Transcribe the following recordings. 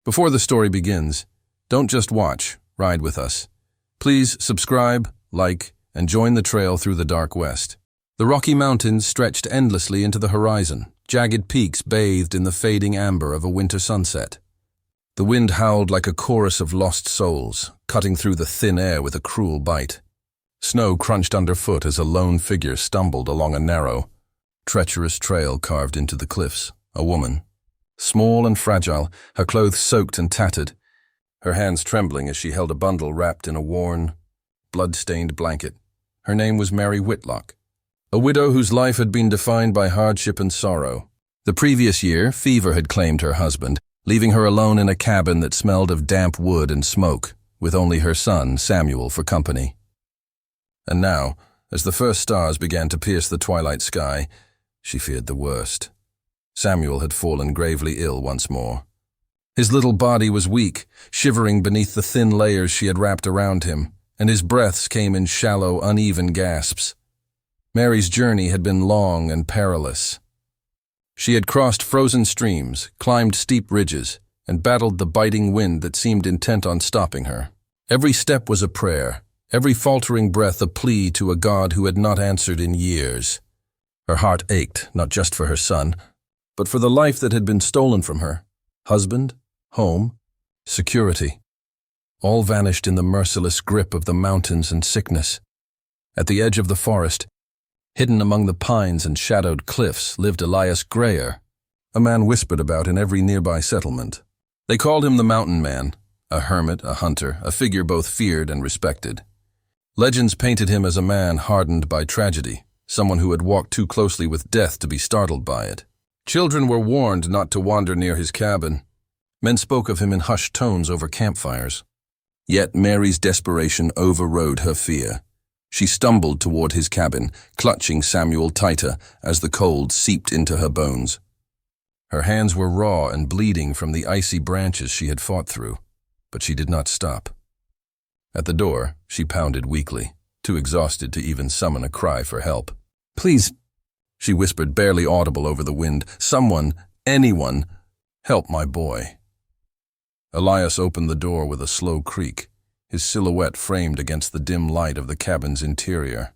Before the story begins, don't just watch, ride with us. Please subscribe, like, and join the trail through the dark west. The Rocky Mountains stretched endlessly into the horizon, jagged peaks bathed in the fading amber of a winter sunset. The wind howled like a chorus of lost souls, cutting through the thin air with a cruel bite. Snow crunched underfoot as a lone figure stumbled along a narrow, treacherous trail carved into the cliffs. A woman, small and fragile, her clothes soaked and tattered, her hands trembling as she held a bundle wrapped in a worn, blood-stained blanket. Her name was Mary Whitlock, a widow whose life had been defined by hardship and sorrow. The previous year, fever had claimed her husband, leaving her alone in a cabin that smelled of damp wood and smoke, with only her son, Samuel, for company. And now, as the first stars began to pierce the twilight sky, she feared the worst. Samuel had fallen gravely ill once more. His little body was weak, shivering beneath the thin layers she had wrapped around him, and his breaths came in shallow, uneven gasps. Mary's journey had been long and perilous. She had crossed frozen streams, climbed steep ridges, and battled the biting wind that seemed intent on stopping her. Every step was a prayer, every faltering breath a plea to a God who had not answered in years. Her heart ached, not just for her son, but for the life that had been stolen from her. Husband, home, security. All vanished in the merciless grip of the mountains and sickness. At the edge of the forest, hidden among the pines and shadowed cliffs, lived Elias Grayer, a man whispered about in every nearby settlement. They called him the Mountain Man, a hermit, a hunter, a figure both feared and respected. Legends painted him as a man hardened by tragedy, someone who had walked too closely with death to be startled by it. Children were warned not to wander near his cabin. Men spoke of him in hushed tones over campfires. Yet Mary's desperation overrode her fear. She stumbled toward his cabin, clutching Samuel tighter as the cold seeped into her bones. Her hands were raw and bleeding from the icy branches she had fought through, but she did not stop. At the door, she pounded weakly, too exhausted to even summon a cry for help. "Please," she whispered, barely audible over the wind. "Someone, anyone, help my boy." Elias opened the door with a slow creak, his silhouette framed against the dim light of the cabin's interior.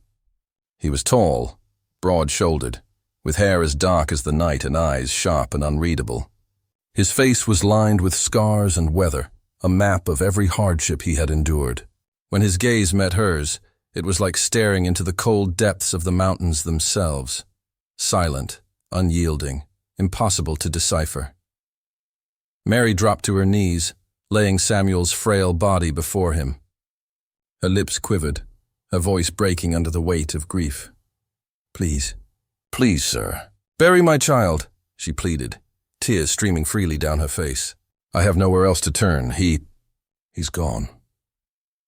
He was tall, broad-shouldered, with hair as dark as the night and eyes sharp and unreadable. His face was lined with scars and weather, a map of every hardship he had endured. When his gaze met hers, it was like staring into the cold depths of the mountains themselves. Silent, unyielding, impossible to decipher. Mary dropped to her knees, laying Samuel's frail body before him. Her lips quivered, her voice breaking under the weight of grief. "Please, please, sir. Bury my child," she pleaded, tears streaming freely down her face. "I have nowhere else to turn. He's gone."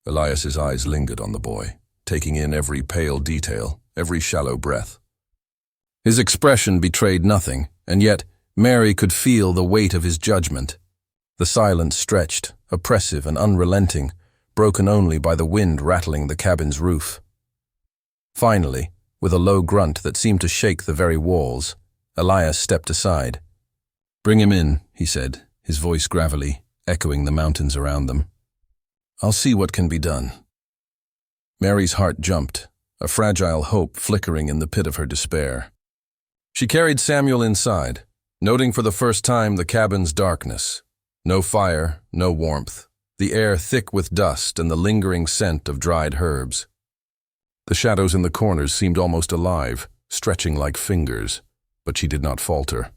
Elias's eyes lingered on the boy, taking in every pale detail, every shallow breath. His expression betrayed nothing, and yet Mary could feel the weight of his judgment. The silence stretched, oppressive and unrelenting, broken only by the wind rattling the cabin's roof. Finally, with a low grunt that seemed to shake the very walls, Elias stepped aside. "Bring him in," he said, his voice gravelly, echoing the mountains around them. "I'll see what can be done." Mary's heart jumped, a fragile hope flickering in the pit of her despair. She carried Samuel inside, noting for the first time the cabin's darkness. No fire, no warmth, the air thick with dust and the lingering scent of dried herbs. The shadows in the corners seemed almost alive, stretching like fingers, but she did not falter.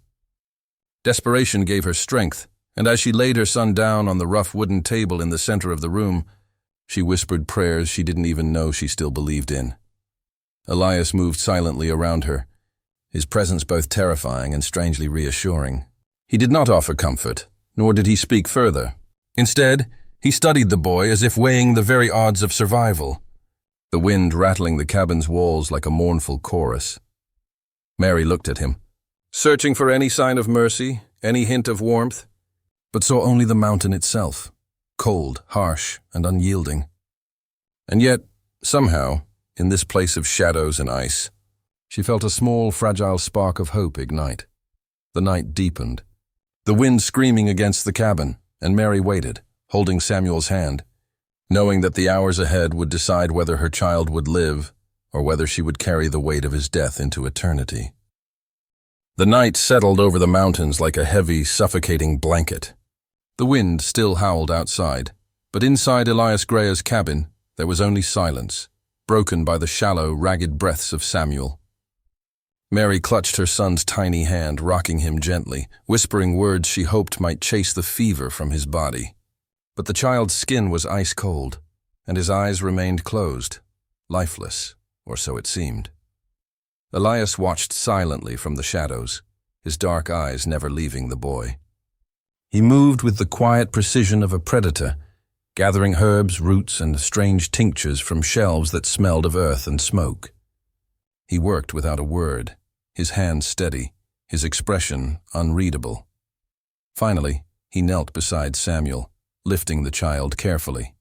Desperation gave her strength, and as she laid her son down on the rough wooden table in the center of the room, she whispered prayers she didn't even know she still believed in. Elias moved silently around her, his presence both terrifying and strangely reassuring. He did not offer comfort, nor did he speak further. Instead, he studied the boy as if weighing the very odds of survival, the wind rattling the cabin's walls like a mournful chorus. Mary looked at him, searching for any sign of mercy, any hint of warmth, but saw only the mountain itself, cold, harsh, and unyielding. And yet, somehow, in this place of shadows and ice, she felt a small, fragile spark of hope ignite. The night deepened, the wind screaming against the cabin, and Mary waited, holding Samuel's hand, knowing that the hours ahead would decide whether her child would live or whether she would carry the weight of his death into eternity. The night settled over the mountains like a heavy, suffocating blanket. The wind still howled outside, but inside Elias Grayer's cabin there was only silence, broken by the shallow, ragged breaths of Samuel. Mary clutched her son's tiny hand, rocking him gently, whispering words she hoped might chase the fever from his body. But the child's skin was ice cold, and his eyes remained closed, lifeless, or so it seemed. Elias watched silently from the shadows, his dark eyes never leaving the boy. He moved with the quiet precision of a predator, gathering herbs, roots, and strange tinctures from shelves that smelled of earth and smoke. He worked without a word, his hands steady, his expression unreadable. Finally, he knelt beside Samuel, lifting the child carefully.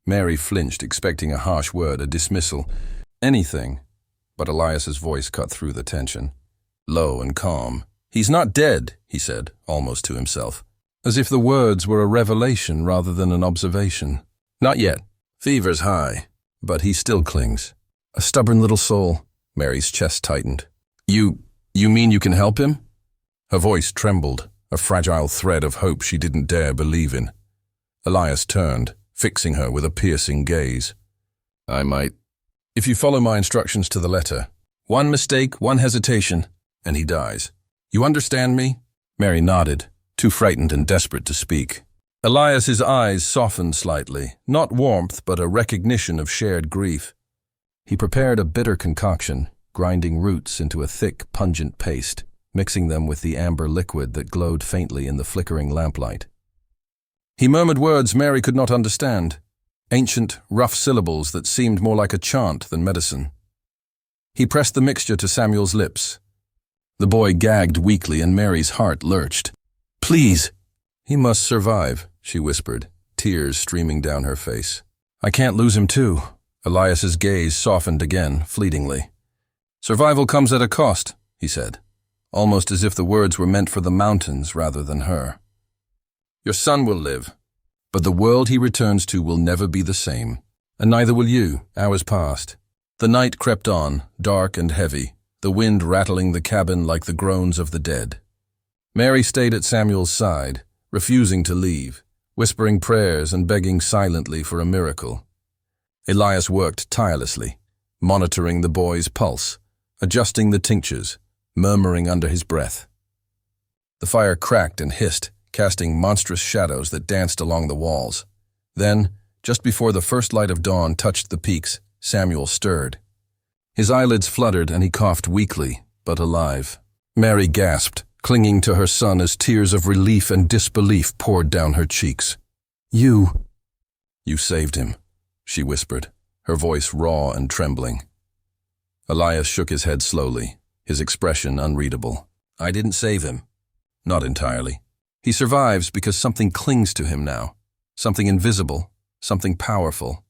Mary flinched, expecting a harsh word, a dismissal, anything, but Elias's voice cut through the tension. Low and calm. "He's not dead," he said, almost to himself, as if the words were a revelation rather than an observation. "Not yet. Fever's high, but he still clings. A stubborn little soul." Mary's chest tightened. You mean you can help him?" Her voice trembled, a fragile thread of hope she didn't dare believe in. Elias turned, fixing her with a piercing gaze. "I might. If you follow my instructions to the letter. One mistake, one hesitation, and he dies. You understand me?" Mary nodded, too frightened and desperate to speak. Elias's eyes softened slightly, not warmth but a recognition of shared grief. He prepared a bitter concoction, grinding roots into a thick, pungent paste, mixing them with the amber liquid that glowed faintly in the flickering lamplight. He murmured words Mary could not understand, ancient, rough syllables that seemed more like a chant than medicine. He pressed the mixture to Samuel's lips. The boy gagged weakly and Mary's heart lurched. "Please!" "He must survive," she whispered, tears streaming down her face. "I can't lose him too." Elias's gaze softened again, fleetingly. "Survival comes at a cost," he said, almost as if the words were meant for the mountains rather than her. "Your son will live, but the world he returns to will never be the same, and neither will you." Hours passed. The night crept on, dark and heavy, the wind rattling the cabin like the groans of the dead. Mary stayed at Samuel's side, refusing to leave, whispering prayers and begging silently for a miracle. Elias worked tirelessly, monitoring the boy's pulse, adjusting the tinctures, murmuring under his breath. The fire cracked and hissed, casting monstrous shadows that danced along the walls. Then, just before the first light of dawn touched the peaks, Samuel stirred. His eyelids fluttered and he coughed weakly, but alive. Mary gasped, clinging to her son as tears of relief and disbelief poured down her cheeks. You saved him," she whispered, her voice raw and trembling. Elias shook his head slowly, his expression unreadable. "I didn't save him. Not entirely. He survives because something clings to him now. Something invisible, something powerful.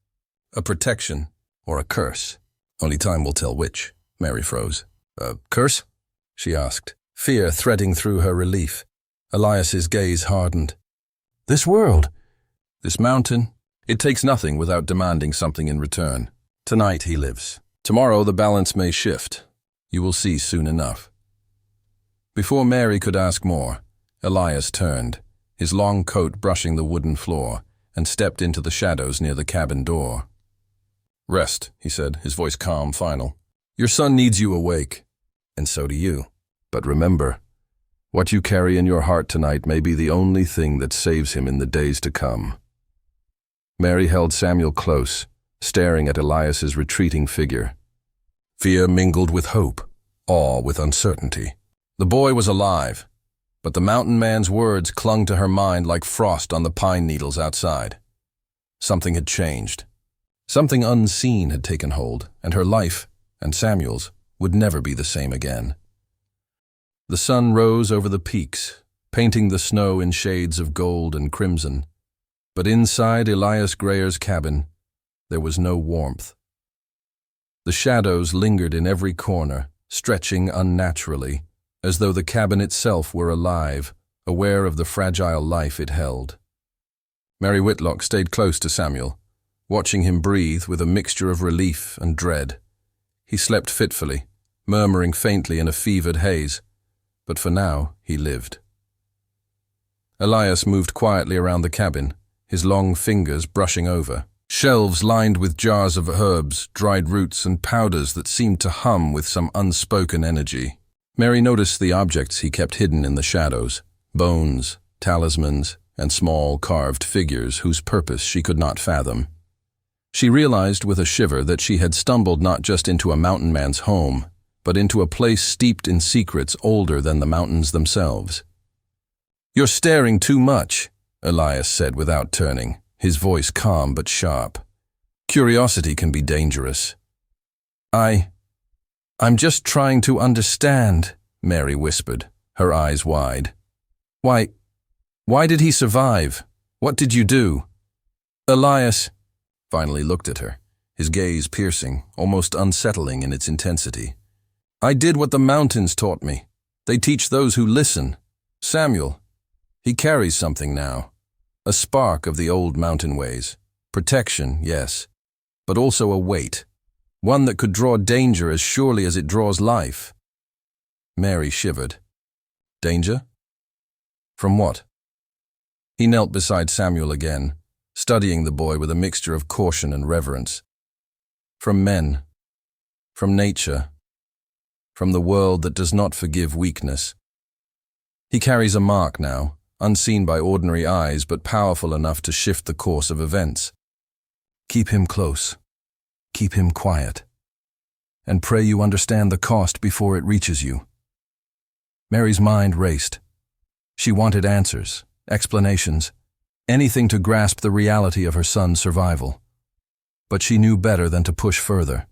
A protection or a curse. Only time will tell which." Mary froze. "A curse?" she asked, fear threading through her relief. Elias's gaze hardened. "This world, this mountain, it takes nothing without demanding something in return. Tonight he lives. Tomorrow the balance may shift. You will see soon enough." Before Mary could ask more, Elias turned, his long coat brushing the wooden floor, and stepped into the shadows near the cabin door. "Rest," he said, his voice calm, final. "Your son needs you awake, and so do you. But remember, what you carry in your heart tonight may be the only thing that saves him in the days to come." Mary held Samuel close, staring at Elias's retreating figure. Fear mingled with hope, awe with uncertainty. The boy was alive, but the mountain man's words clung to her mind like frost on the pine needles outside. Something had changed. Something unseen had taken hold, and her life, and Samuel's, would never be the same again. The sun rose over the peaks, painting the snow in shades of gold and crimson. But inside Elias Grayer's cabin, there was no warmth. The shadows lingered in every corner, stretching unnaturally, as though the cabin itself were alive, aware of the fragile life it held. Mary Whitlock stayed close to Samuel, watching him breathe with a mixture of relief and dread. He slept fitfully, murmuring faintly in a fevered haze, but for now he lived. Elias moved quietly around the cabin, his long fingers brushing over. Shelves lined with jars of herbs, dried roots, and powders that seemed to hum with some unspoken energy. Mary noticed the objects he kept hidden in the shadows, bones, talismans, and small carved figures whose purpose she could not fathom. She realized with a shiver that she had stumbled not just into a mountain man's home, but into a place steeped in secrets older than the mountains themselves. "You're staring too much," Elias said without turning, his voice calm but sharp. "Curiosity can be dangerous." I'm just trying to understand," Mary whispered, her eyes wide. Why did he survive? What did you do?" Elias finally looked at her, his gaze piercing, almost unsettling in its intensity. "I did what the mountains taught me. They teach those who listen. Samuel, he carries something now. A spark of the old mountain ways. Protection, yes, but also a weight. One that could draw danger as surely as it draws life." Mary shivered. "Danger? From what?" He knelt beside Samuel again, studying the boy with a mixture of caution and reverence. "From men. From nature. From the world that does not forgive weakness. He carries a mark now, unseen by ordinary eyes but powerful enough to shift the course of events. Keep him close. Keep him quiet. And pray you understand the cost before it reaches you." Mary's mind raced. She wanted answers, explanations, anything to grasp the reality of her son's survival. But she knew better than to push further.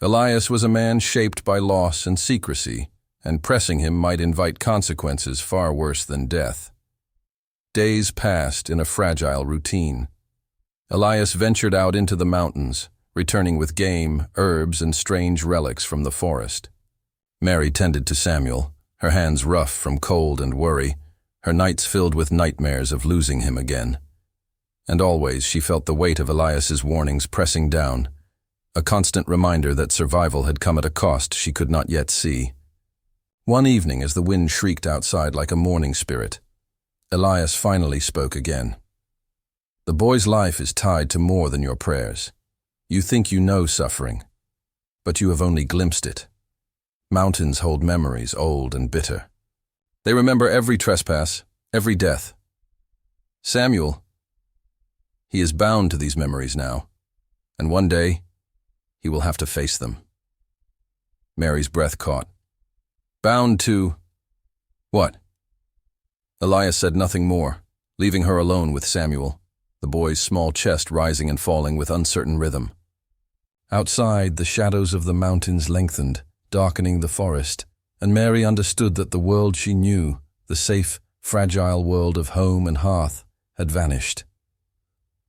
Elias was a man shaped by loss and secrecy, and pressing him might invite consequences far worse than death. Days passed in a fragile routine. Elias ventured out into the mountains, returning with game, herbs, and strange relics from the forest. Mary tended to Samuel, her hands rough from cold and worry, her nights filled with nightmares of losing him again. And always she felt the weight of Elias's warnings pressing down, a constant reminder that survival had come at a cost she could not yet see. One evening, as the wind shrieked outside like a mourning spirit, Elias finally spoke again. "The boy's life is tied to more than your prayers. You think you know suffering, but you have only glimpsed it. Mountains hold memories old and bitter. They remember every trespass, every death. Samuel, he is bound to these memories now, and one day he will have to face them." Mary's breath caught. "Bound to what?" Elias said nothing more, leaving her alone with Samuel, the boy's small chest rising and falling with uncertain rhythm. Outside, the shadows of the mountains lengthened, darkening the forest, and Mary understood that the world she knew, the safe, fragile world of home and hearth, had vanished.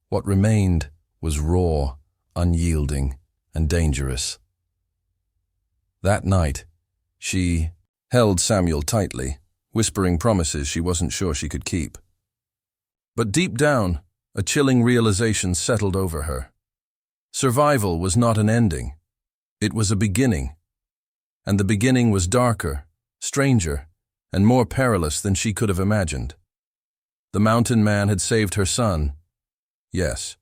What remained was raw, unyielding, and dangerous. That night, she held Samuel tightly, whispering promises she wasn't sure she could keep. But deep down, a chilling realization settled over her. Survival was not an ending. It was a beginning. And the beginning was darker, stranger, and more perilous than she could have imagined. The mountain man had saved her son, yes.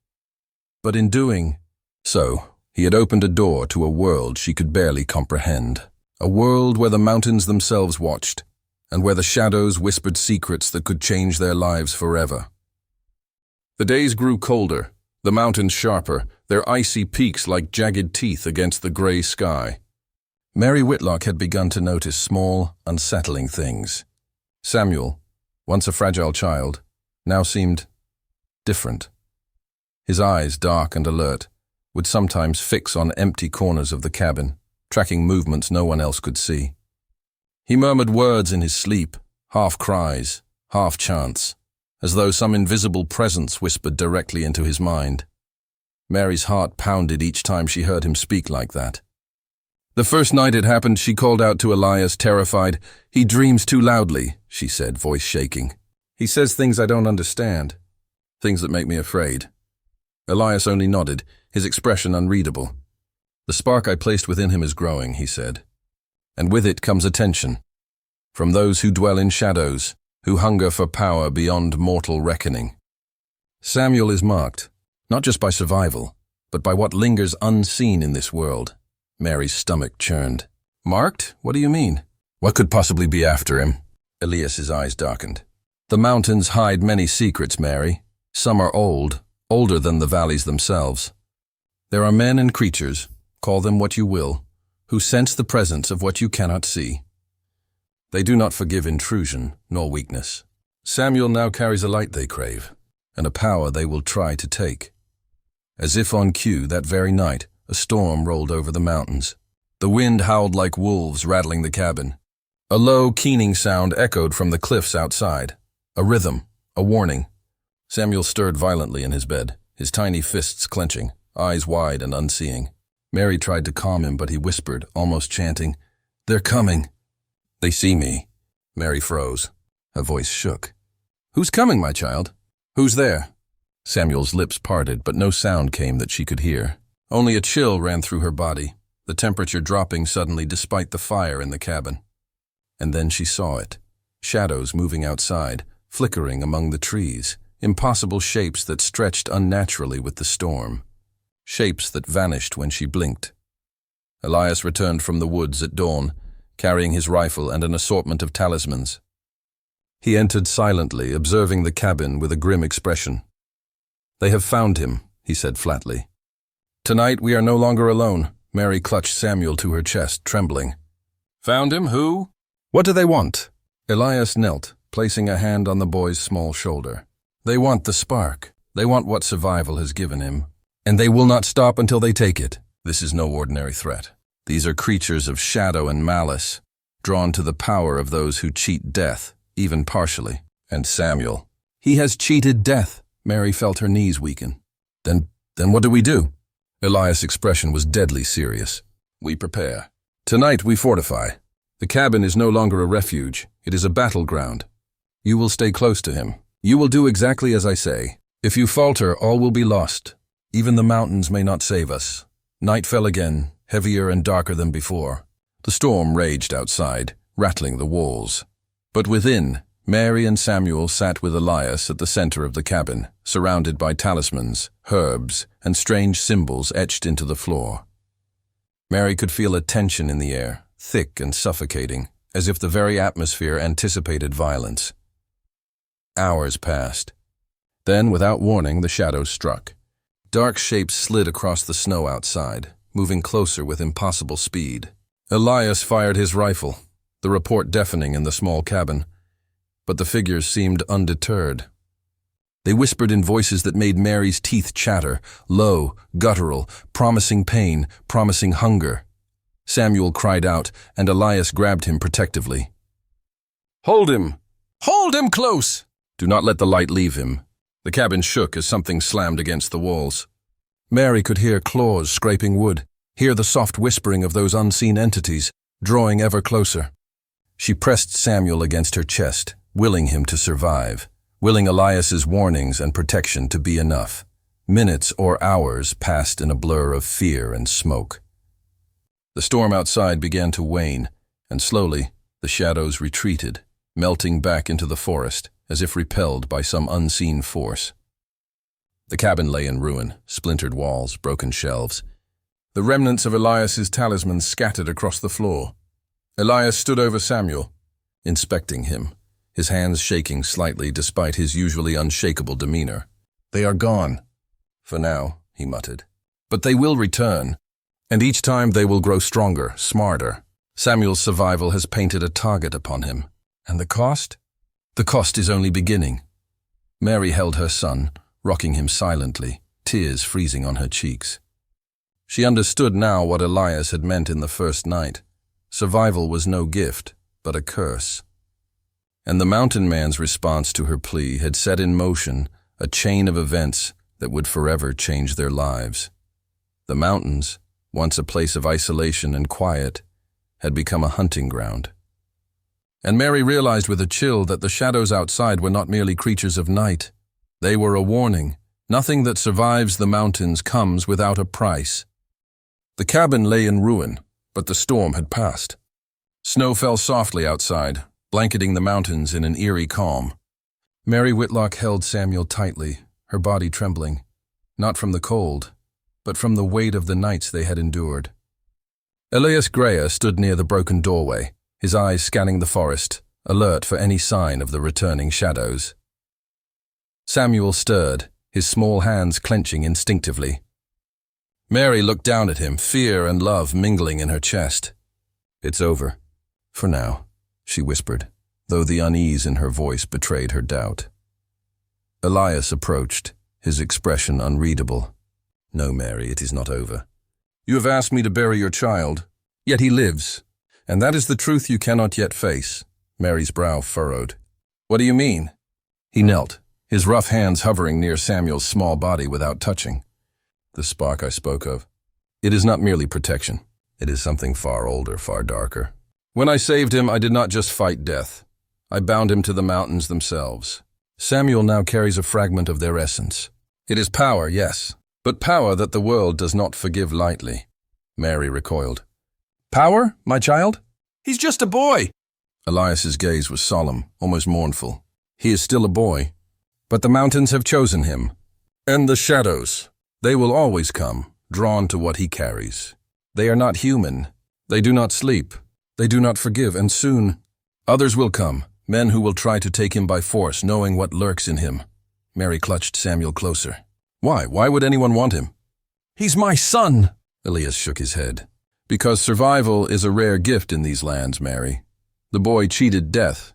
But in doing so, he had opened a door to a world she could barely comprehend. A world where the mountains themselves watched, and where the shadows whispered secrets that could change their lives forever. The days grew colder, the mountains sharper, their icy peaks like jagged teeth against the gray sky. Mary Whitlock had begun to notice small, unsettling things. Samuel, once a fragile child, now seemed different. His eyes, dark and alert, would sometimes fix on empty corners of the cabin, tracking movements no one else could see. He murmured words in his sleep, half cries, half chants, as though some invisible presence whispered directly into his mind. Mary's heart pounded each time she heard him speak like that. The first night it happened, she called out to Elias, terrified. "He dreams too loudly," she said, voice shaking. "He says things I don't understand, things that make me afraid." Elias only nodded, his expression unreadable. "The spark I placed within him is growing," he said. "And with it comes attention. From those who dwell in shadows, who hunger for power beyond mortal reckoning." Samuel is marked, not just by survival, but by what lingers unseen in this world. Mary's stomach churned. "Marked? What do you mean?" "What could possibly be after him?" Elias's eyes darkened. "The mountains hide many secrets, Mary. Some are old, older than the valleys themselves. There are men and creatures, call them what you will, who sense the presence of what you cannot see. They do not forgive intrusion nor weakness. Samuel now carries a light they crave, and a power they will try to take." As if on cue, that very night, a storm rolled over the mountains. The wind howled like wolves, rattling the cabin. A low, keening sound echoed from the cliffs outside. A rhythm, a warning. Samuel stirred violently in his bed, his tiny fists clenching, eyes wide and unseeing. Mary tried to calm him, but he whispered, almost chanting, "They're coming." "They see me." Mary froze. Her voice shook. "Who's coming, my child? Who's there?" Samuel's lips parted, but no sound came that she could hear. Only a chill ran through her body, the temperature dropping suddenly despite the fire in the cabin. And then she saw it. Shadows moving outside, flickering among the trees, impossible shapes that stretched unnaturally with the storm. Shapes that vanished when she blinked. Elias returned from the woods at dawn, carrying his rifle and an assortment of talismans. He entered silently, observing the cabin with a grim expression. "They have found him," he said flatly. "Tonight we are no longer alone." Mary clutched Samuel to her chest, trembling. "Found him? Who? What do they want?" Elias knelt, placing a hand on the boy's small shoulder. "They want the spark. They want what survival has given him. And they will not stop until they take it. This is no ordinary threat. These are creatures of shadow and malice, drawn to the power of those who cheat death, even partially. And Samuel. He has cheated death." Mary felt her knees weaken. Then what do we do?" Elias' expression was deadly serious. "We prepare. Tonight we fortify. The cabin is no longer a refuge. It is a battleground. You will stay close to him. You will do exactly as I say. If you falter, all will be lost. Even the mountains may not save us." Night fell again, heavier and darker than before. The storm raged outside, rattling the walls. But within, Mary and Samuel sat with Elias at the center of the cabin, surrounded by talismans, herbs, and strange symbols etched into the floor. Mary could feel a tension in the air, thick and suffocating, as if the very atmosphere anticipated violence. Hours passed. Then, without warning, the shadows struck. Dark shapes slid across the snow outside, moving closer with impossible speed. Elias fired his rifle, the report deafening in the small cabin. But the figures seemed undeterred. They whispered in voices that made Mary's teeth chatter, low, guttural, promising pain, promising hunger. Samuel cried out, and Elias grabbed him protectively. "Hold him! Hold him close! Do not let the light leave him." The cabin shook as something slammed against the walls. Mary could hear claws scraping wood, hear the soft whispering of those unseen entities, drawing ever closer. She pressed Samuel against her chest, willing him to survive, willing Elias's warnings and protection to be enough. Minutes or hours passed in a blur of fear and smoke. The storm outside began to wane, and slowly the shadows retreated, melting back into the forest, as if repelled by some unseen force. The cabin lay in ruin, splintered walls, broken shelves. The remnants of Elias's talismans scattered across the floor. Elias stood over Samuel, inspecting him, his hands shaking slightly despite his usually unshakable demeanor. "They are gone. For now," he muttered. "But they will return, and each time they will grow stronger, smarter. Samuel's survival has painted a target upon him. And the cost? The cost is only beginning." Mary held her son, rocking him silently, tears freezing on her cheeks. She understood now what Elias had meant in the first night. Survival was no gift, but a curse. And the mountain man's response to her plea had set in motion a chain of events that would forever change their lives. The mountains, once a place of isolation and quiet, had become a hunting ground. And Mary realized with a chill that the shadows outside were not merely creatures of night. They were a warning. Nothing that survives the mountains comes without a price. The cabin lay in ruin, but the storm had passed. Snow fell softly outside, blanketing the mountains in an eerie calm. Mary Whitlock held Samuel tightly, her body trembling, not from the cold, but from the weight of the nights they had endured. Elias Greer stood near the broken doorway, his eyes scanning the forest, alert for any sign of the returning shadows. Samuel stirred, his small hands clenching instinctively. Mary looked down at him, fear and love mingling in her chest. "It's over. For now," she whispered, though the unease in her voice betrayed her doubt. Elias approached, his expression unreadable. "No, Mary, it is not over. You have asked me to bury your child, yet he lives, and that is the truth you cannot yet face." Mary's brow furrowed. "What do you mean?" He knelt, his rough hands hovering near Samuel's small body without touching. "The spark I spoke of. It is not merely protection. It is something far older, far darker. When I saved him, I did not just fight death. I bound him to the mountains themselves. Samuel now carries a fragment of their essence. It is power, yes, but power that the world does not forgive lightly." Mary recoiled. "Power, my child? He's just a boy." Elias's gaze was solemn, almost mournful. "He is still a boy, but the mountains have chosen him. And the shadows, they will always come, drawn to what he carries. They are not human. They do not sleep. They do not forgive, and soon others will come, men who will try to take him by force, knowing what lurks in him." Mary clutched Samuel closer. "Why? Why would anyone want him?" "He's my son," Elias shook his head. "Because survival is a rare gift in these lands, Mary. The boy cheated death,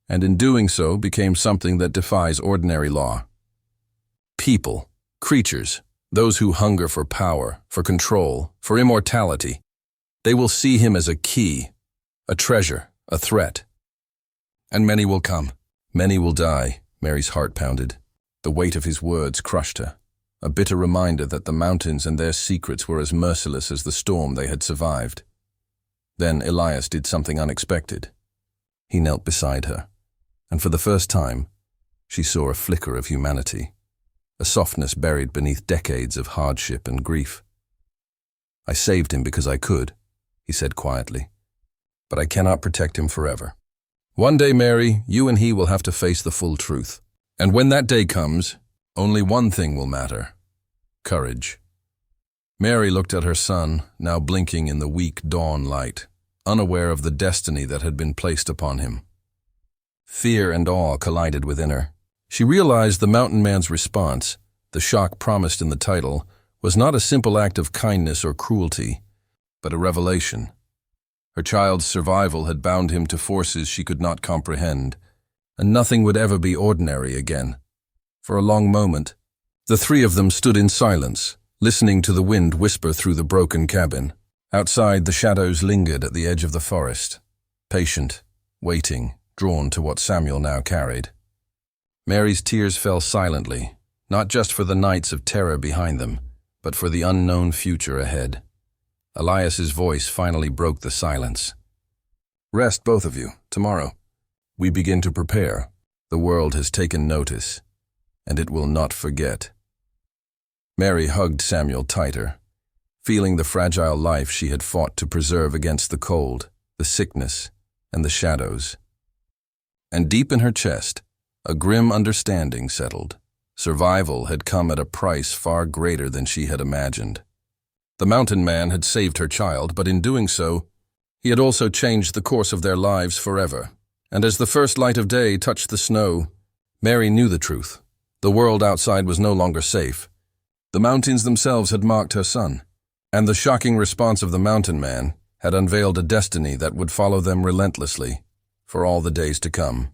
and in doing so became something that defies ordinary law. People, creatures, those who hunger for power, for control, for immortality, they will see him as a key, a treasure, a threat. And many will come. Many will die." Mary's heart pounded. The weight of his words crushed her, a bitter reminder that the mountains and their secrets were as merciless as the storm they had survived. Then Elias did something unexpected. He knelt beside her, and for the first time, she saw a flicker of humanity, a softness buried beneath decades of hardship and grief. "I saved him because I could," he said quietly, "but I cannot protect him forever. One day, Mary, you and he will have to face the full truth. And when that day comes, only one thing will matter: courage." Mary looked at her son, now blinking in the weak dawn light, unaware of the destiny that had been placed upon him. Fear and awe collided within her. She realized the mountain man's response, the shock promised in the title, was not a simple act of kindness or cruelty, but a revelation. Her child's survival had bound him to forces she could not comprehend, and nothing would ever be ordinary again. For a long moment, the three of them stood in silence, listening to the wind whisper through the broken cabin. Outside, the shadows lingered at the edge of the forest, patient, waiting, drawn to what Samuel now carried. Mary's tears fell silently, not just for the nights of terror behind them, but for the unknown future ahead. Elias's voice finally broke the silence. "Rest, both of you. Tomorrow, we begin to prepare. The world has taken notice, and it will not forget." Mary hugged Samuel tighter, feeling the fragile life she had fought to preserve against the cold, the sickness, and the shadows. And deep in her chest, a grim understanding settled. Survival had come at a price far greater than she had imagined. The mountain man had saved her child, but in doing so, he had also changed the course of their lives forever. And as the first light of day touched the snow, Mary knew the truth. The world outside was no longer safe. The mountains themselves had marked her son, and the shocking response of the mountain man had unveiled a destiny that would follow them relentlessly for all the days to come.